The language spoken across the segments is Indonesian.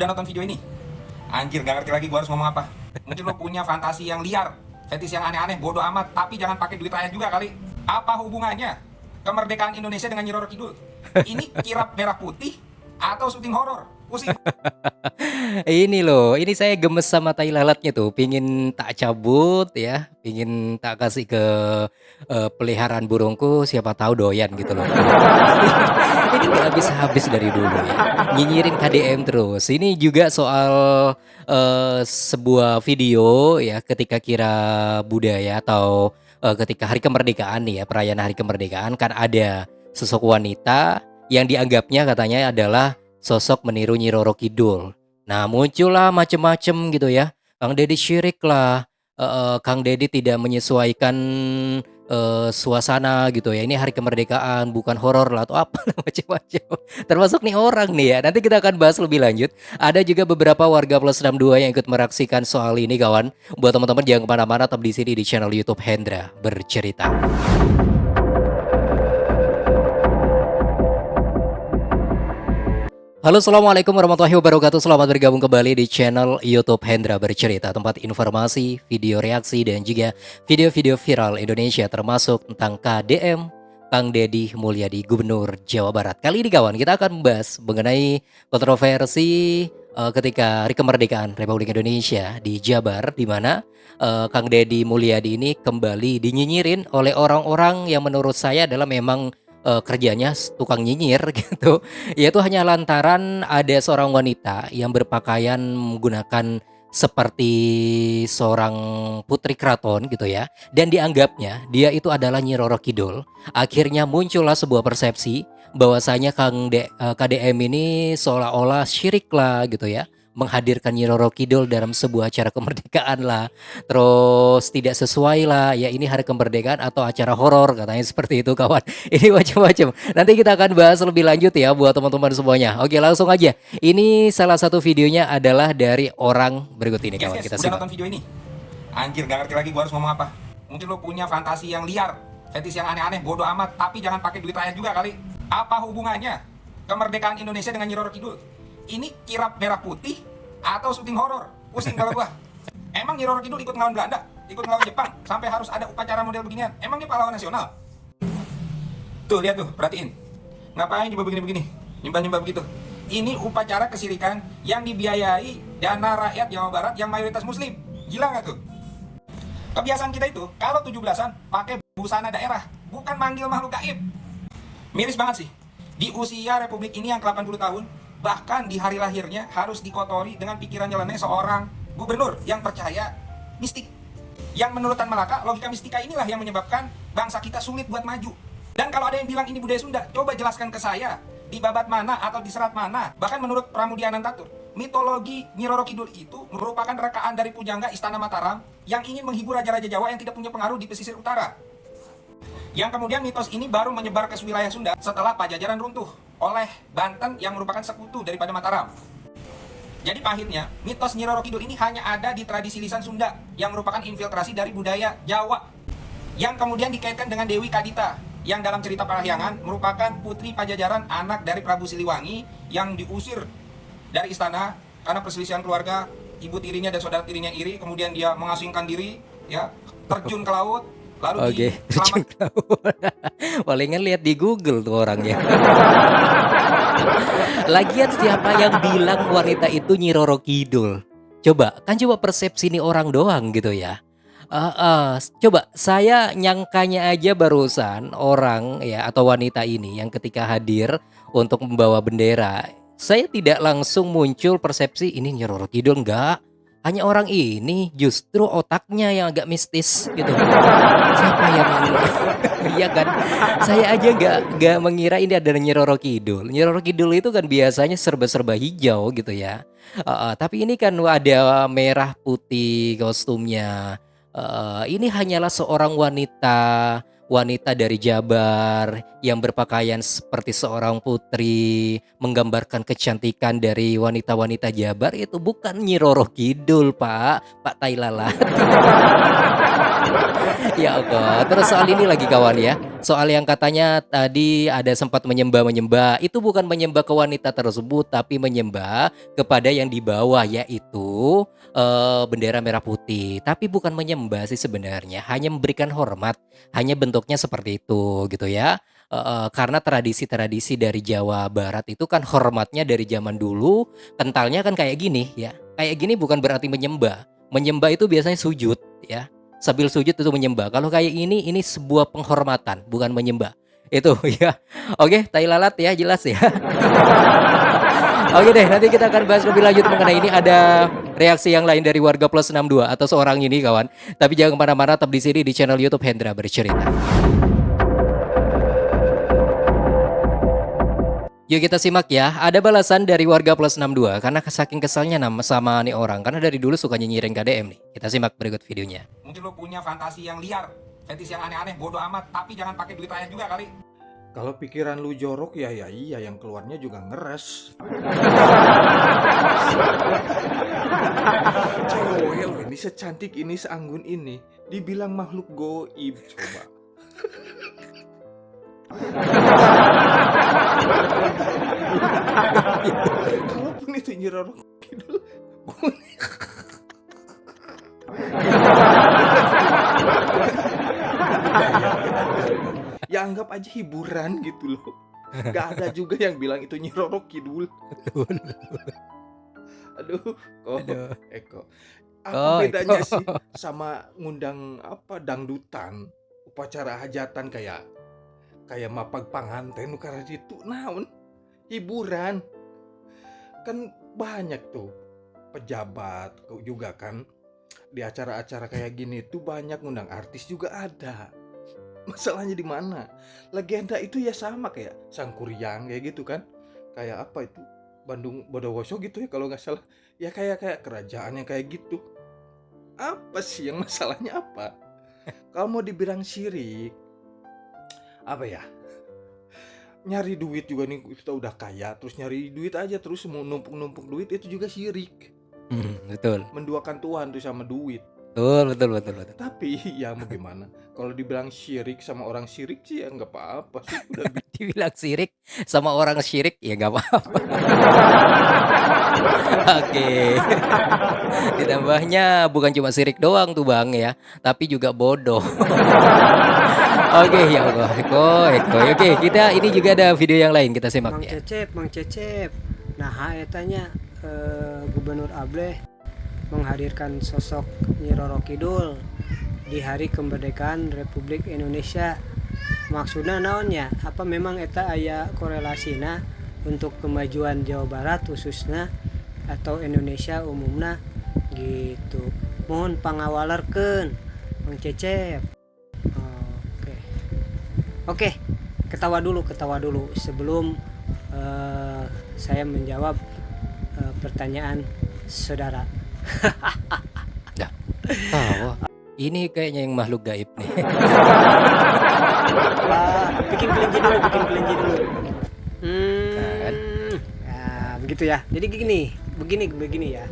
udah nonton video ini? Anjir, gak ngerti lagi gua harus ngomong apa. Mungkin lo punya fantasi yang liar, fetis yang aneh-aneh, bodoh amat, tapi jangan pakai duit rakyat juga kali. Apa hubungannya kemerdekaan Indonesia dengan Nyi Roro Kidul? Ini kirap merah putih atau syuting horor? Pusing. Ini loh, ini saya gemes sama tai lalatnya tuh, pingin tak cabut ya, pingin tak kasih ke peliharaan burungku, siapa tahu doyan gitu loh. Ini nggak habis-habis dari dulu ya, nyinyirin KDM terus. Ini juga soal sebuah video ya, ketika kira budaya atau ketika hari kemerdekaan nih ya, perayaan hari kemerdekaan kan ada sosok wanita yang dianggapnya katanya adalah sosok meniru Nyi Roro Kidul. Nah, muncullah macem-macem gitu ya. Kang Deddy syirik lah, Kang Deddy tidak menyesuaikan, suasana gitu ya. Ini hari kemerdekaan bukan horor lah atau apa macam-macam. Termasuk nih orang nih ya. Nanti kita akan bahas lebih lanjut. Ada juga beberapa warga plus 62 yang ikut meraksikan soal ini kawan. Buat teman-teman jangan kemana-mana, tetap di sini di channel YouTube Hendra Bercerita. Halo, assalamualaikum warahmatullahi wabarakatuh. Selamat bergabung kembali di channel YouTube Hendra Bercerita, tempat informasi, video reaksi, dan juga video-video viral Indonesia, termasuk tentang KDM Kang Deddy Mulyadi, Gubernur Jawa Barat. Kali ini kawan, kita akan membahas mengenai kontroversi ketika Hari Kemerdekaan Republik Indonesia di Jabar, di mana Kang Deddy Mulyadi ini kembali dinyinyirin oleh orang-orang yang menurut saya adalah memang kerjanya tukang nyinyir gitu. Yaitu hanya lantaran ada seorang wanita yang berpakaian menggunakan seperti seorang putri keraton gitu ya, dan dianggapnya dia itu adalah Nyi Roro Kidul. Akhirnya muncullah sebuah persepsi bahwasanya KDM ini seolah-olah syirik lah gitu ya, menghadirkan Nyi Roro Kidul dalam sebuah acara kemerdekaan lah. Terus tidak sesuai lah, ya ini hari kemerdekaan atau acara horor katanya seperti itu kawan. Ini macam-macam. Nanti kita akan bahas lebih lanjut ya buat teman-teman semuanya. Oke, langsung aja. Ini salah satu videonya adalah dari orang berikut ini Yes, kawan. yes, Kita udah simak. nonton video ini? Anjir, gak ngerti lagi gua harus ngomong apa. Mungkin lo punya fantasi yang liar, fetis yang aneh-aneh, bodoh amat, tapi jangan pakai duit rakyat juga kali. Apa hubungannya kemerdekaan Indonesia dengan Nyi Roro Kidul? Ini kirap merah putih atau syuting horor? Pusing kalau gua. Emang Nyi Roro Kidul ikut ngelawan Belanda, ikut ngelawan Jepang, sampai harus ada upacara model beginian? Emang dia pahlawan nasional? Tuh, lihat tuh, perhatiin. Ngapain coba begini-begini? Nyembah-nyembah begitu. Ini upacara kesirikan yang dibiayai dana rakyat Jawa Barat yang mayoritas muslim. Gila nggak tuh? Kebiasaan kita itu, kalau 17-an pakai busana daerah, bukan manggil makhluk gaib. Miris banget sih. Di usia Republik ini yang ke-80 tahun, bahkan di hari lahirnya harus dikotori dengan pikiran nyeleneh seorang gubernur yang percaya mistik. Yang menurut Tan Malaka, logika mistika inilah yang menyebabkan bangsa kita sulit buat maju. Dan kalau ada yang bilang ini budaya Sunda, coba jelaskan ke saya, di babat mana atau di serat mana. Bahkan menurut Pramudia Anantatur, mitologi Nyi Roro Kidul itu merupakan rekaan dari pujangga Istana Mataram yang ingin menghibur raja-raja Jawa yang tidak punya pengaruh di pesisir utara. Yang kemudian mitos ini baru menyebar ke wilayah Sunda setelah Pajajaran runtuh oleh Banten yang merupakan sekutu daripada Mataram. Jadi pahitnya, mitos Nyi Roro Kidul ini hanya ada di tradisi lisan Sunda yang merupakan infiltrasi dari budaya Jawa yang kemudian dikaitkan dengan Dewi Kadita yang dalam cerita Parahyangan merupakan putri Pajajaran, anak dari Prabu Siliwangi yang diusir dari istana karena perselisihan keluarga, ibu tirinya dan saudara tirinya iri, kemudian dia mengasingkan diri ya, terjun ke laut lalu Oke, diselamat. palingan lihat di Google tuh orangnya. Lagian siapa yang bilang wanita itu Nyi Roro Kidul? Coba persepsi nih orang doang gitu ya. Coba saya nyangkanya aja barusan orang ya atau wanita ini yang ketika hadir untuk membawa bendera, saya tidak langsung muncul persepsi ini Nyi Roro Kidul, enggak. Hanya orang ini justru otaknya yang agak mistis gitu. Siapa yang iya kan? Saya aja nggak mengira ini ada Nyi Roro Kidul. Nyi Roro Kidul itu kan biasanya serba-serba hijau gitu ya. Tapi ini kan ada merah putih kostumnya. Ini hanyalah seorang wanita wanita dari Jabar yang berpakaian seperti seorang putri, menggambarkan kecantikan dari wanita-wanita Jabar itu bukan Nyi Roro Kidul, Pak Tai Lalat. Ya Allah, terus soal ini lagi kawan ya, soal yang katanya tadi ada sempat menyembah-menyembah, itu bukan menyembah ke wanita tersebut, tapi menyembah kepada yang di bawah yaitu bendera merah putih. Tapi bukan menyembah sih sebenarnya, hanya memberikan hormat, hanya bentuknya seperti itu gitu ya. Karena tradisi-tradisi dari Jawa Barat itu kan hormatnya dari zaman dulu, kentalnya kan kayak gini ya. Kayak gini bukan berarti menyembah. Menyembah itu biasanya sujud ya. Sambil sujud itu menyembah. Kalau kayak ini sebuah penghormatan, bukan menyembah. Itu ya. Oke, tai lalat ya, jelas ya. Oke deh, nanti kita akan bahas lebih lanjut mengenai ini. Ada reaksi yang lain dari warga plus 62 atau seorang ini kawan. Tapi jangan kemana-mana, tetap di sini di channel YouTube Hendra Bercerita. Yuk kita simak ya, ada balasan dari warga plus 62 karena saking kesalnya sama nih orang. Karena dari dulu suka nyinyirin KDM nih. Kita simak berikut videonya. Mungkin lo punya fantasi yang liar, fetis yang aneh-aneh, bodoh amat, tapi jangan pakai duit rakyat juga kali. Kalau pikiran lu jorok ya iya yang keluarnya juga ngeres. Cewek lo ini secantik ini seanggun ini dibilang makhluk goib coba. Kalaupun itu Nyi Roro Kidul, ya anggap aja hiburan gitu loh. Gak ada juga yang bilang itu Nyi Roro Kidul. Aduh, Eko. Apa bedanya sih sama ngundang dangdutan, upacara hajatan kayak mapag panganten karena itu naon hiburan. Kan banyak tuh pejabat juga kan di acara-acara kayak gini tuh banyak ngundang artis juga ada. Masalahnya di mana? Legenda itu ya sama kayak Sangkuriang kayak gitu kan. Kayak apa itu? Bandung Bondowoso gitu ya kalau nggak salah. Ya kayak kerajaan yang kayak gitu. Apa sih yang masalahnya apa? Kalau mau dibilang syirik, apa ya? Nyari duit juga nih kita udah kaya, terus nyari duit aja terus mau numpuk duit itu juga syirik. Betul. Menduakan Tuhan tuh sama duit. Betul. Tapi ya mau gimana? Kalau dibilang syirik sama orang syirik sih ya nggak apa-apa sih. Udah Dibilang sirik sama orang syirik ya nggak apa-apa. Oke. Ditambahnya bukan cuma sirik doang tuh bang ya, tapi juga bodoh. Oke ya Allah, Eko. Oke, kita ini juga ada video yang lain kita simak ya. Mang Cecep. Nah, etanya Gubernur Ableh menghadirkan sosok Nyi Roro Kidul di Hari Kemerdekaan Republik Indonesia. Maksudnya naonnya? Apa memang eta aya korelasina untuk kemajuan Jawa Barat khususnya atau Indonesia umumnya gitu. Mohon pangawalerkeun Mang Cecep. Oke, ketawa dulu sebelum saya menjawab pertanyaan saudara. Dah, tahu. Ini kayaknya yang makhluk gaib nih. Bikin kelinci dulu. Kan? Nah, begitu ya. Jadi begini ya.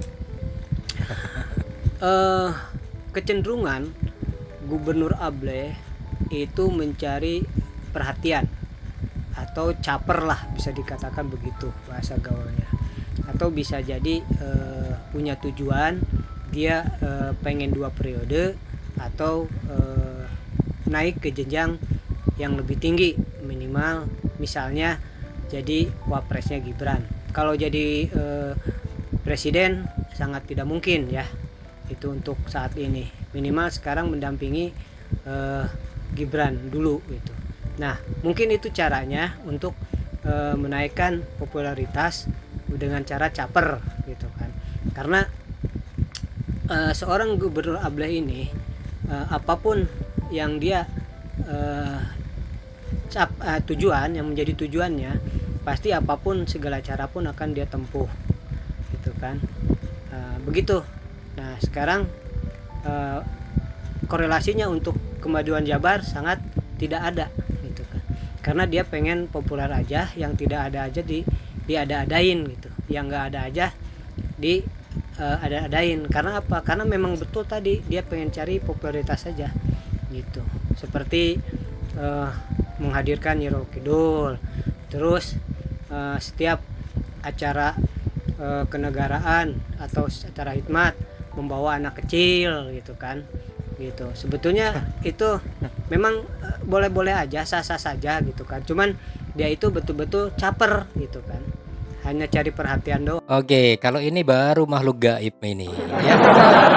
Kecenderungan Gubernur Ableh itu mencari perhatian atau caper lah, bisa dikatakan begitu bahasa gaulnya, atau bisa jadi punya tujuan dia pengen 2 periode atau naik ke jenjang yang lebih tinggi, minimal misalnya jadi wapresnya Gibran. Kalau jadi presiden sangat tidak mungkin ya, itu untuk saat ini. Minimal sekarang mendampingi Gibran dulu gitu. Nah, mungkin itu caranya untuk menaikkan popularitas dengan cara caper gitu kan. Karena seorang Gubernur Ableh ini apapun yang dia tujuan yang menjadi tujuannya, pasti apapun segala cara pun akan dia tempuh gitu kan. Begitu. Nah, sekarang korelasinya untuk kemajuan Jabar sangat tidak ada gitu kan. Karena dia pengen populer aja, yang tidak ada aja diada-adain gitu, yang nggak ada aja di ada-adain. Karena apa? Karena memang betul tadi dia pengen cari popularitas saja gitu. Seperti menghadirkan Nyi Roro Kidul, terus setiap acara kenegaraan atau acara hikmat membawa anak kecil gitu kan, gitu. Sebetulnya itu memang boleh-boleh aja, sah-sah saja gitu kan, cuman dia itu betul-betul caper gitu kan, hanya cari perhatian doang. Oke, kalau ini baru makhluk gaib ini. Ya benar.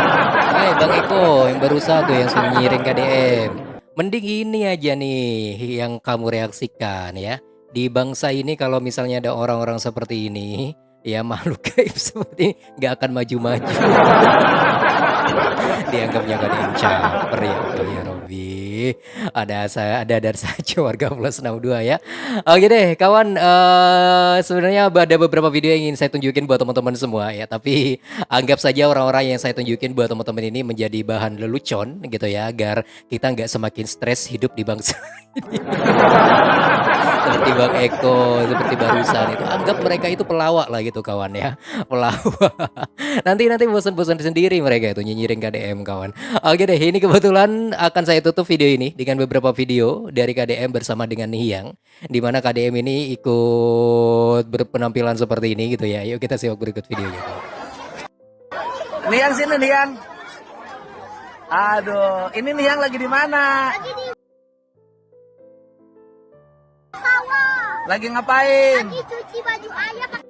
Hai Bang Eko yang baru satu yang sudah nyiring KDM. Mending ini aja nih yang kamu reaksikan ya. Di bangsa ini kalau misalnya ada orang-orang seperti ini, ya makhluk gaib seperti ini nggak akan maju-maju. Dianggapnya gak ada yang caper ya Allah ya Robby. Ada dari saja warga plus 62 ya. Oke deh kawan, sebenarnya ada beberapa video yang ingin saya tunjukin buat teman-teman semua ya. Tapi anggap saja orang-orang yang saya tunjukin buat teman-teman ini menjadi bahan lelucon gitu ya, agar kita nggak semakin stres hidup di bangsa ini. Seperti Bang Eko, seperti barusan itu, anggap mereka itu pelawak lah gitu kawan ya, pelawak. Nanti bosan-bosan sendiri mereka itu nyinyirin KDM kawan. Oke deh, ini kebetulan akan saya tutup video ini dengan beberapa video dari KDM bersama dengan Nihiang, di mana KDM ini ikut berpenampilan seperti ini gitu ya. Yuk kita simak berikut videonya. Niang sini Niang. Aduh, ini Niang lagi di mana? Lagi ngapain? Lagi cuci baju ayah pakai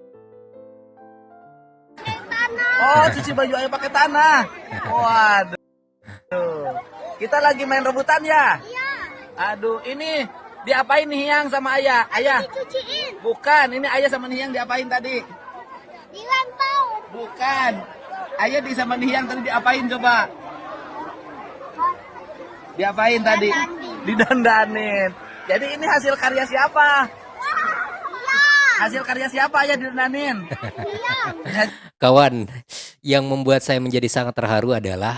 tanah. Oh, cuci baju ayah pakai tanah. Waduh. Kita lagi main rebutan ya? Iya. Aduh, ini diapain nih Hiang sama ayah? Ayah? Dicuciin. Bukan, ini ayah sama Hiang diapain tadi? Dirantau. Bukan. Ayah di sama Hiang tadi diapain coba? Diapain tadi? Didandanin. Jadi ini hasil karya siapa? Hasil karya siapa ayah didandanin? Kawan, yang membuat saya menjadi sangat terharu adalah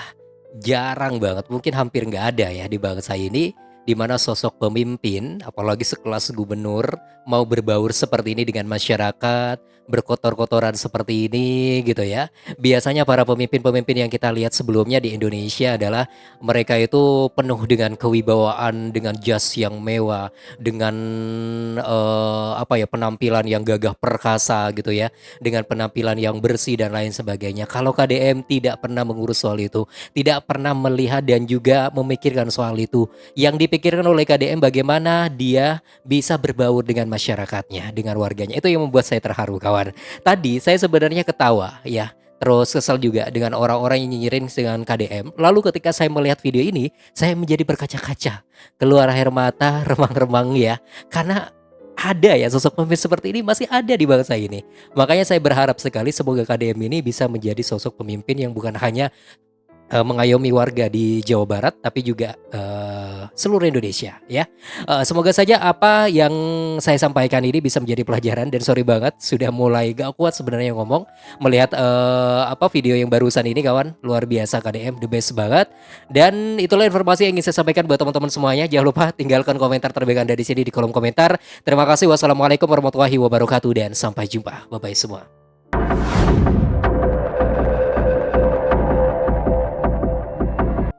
jarang banget, mungkin hampir nggak ada ya di bangsa ini, di mana sosok pemimpin, apalagi sekelas gubernur, mau berbaur seperti ini dengan masyarakat, berkotor-kotoran seperti ini gitu ya. Biasanya para pemimpin-pemimpin yang kita lihat sebelumnya di Indonesia adalah mereka itu penuh dengan kewibawaan, dengan jas yang mewah, dengan penampilan yang gagah perkasa gitu ya, dengan penampilan yang bersih dan lain sebagainya. Kalau KDM tidak pernah mengurus soal itu, tidak pernah melihat dan juga memikirkan soal itu. Yang dipikirkan oleh KDM bagaimana dia bisa berbaur dengan masyarakatnya, dengan warganya. Itu yang membuat saya terharu kawan. Tadi saya sebenarnya ketawa ya, terus kesal juga dengan orang-orang yang nyinyirin dengan KDM. Lalu ketika saya melihat video ini, saya menjadi berkaca-kaca, keluar air mata remang-remang ya, karena ada ya sosok pemimpin seperti ini masih ada di bangsa ini. Makanya saya berharap sekali semoga KDM ini bisa menjadi sosok pemimpin yang bukan hanya mengayomi warga di Jawa Barat, tapi juga seluruh Indonesia ya. Semoga saja apa yang saya sampaikan ini bisa menjadi pelajaran, dan sorry banget sudah mulai gak kuat sebenarnya ngomong melihat video yang barusan ini kawan. Luar biasa KDM, the best banget. Dan itulah informasi yang ingin saya sampaikan buat teman-teman semuanya. Jangan lupa tinggalkan komentar terbaik Anda di sini di kolom komentar. Terima kasih. Wassalamualaikum warahmatullahi wabarakatuh dan sampai jumpa. Bye bye semua.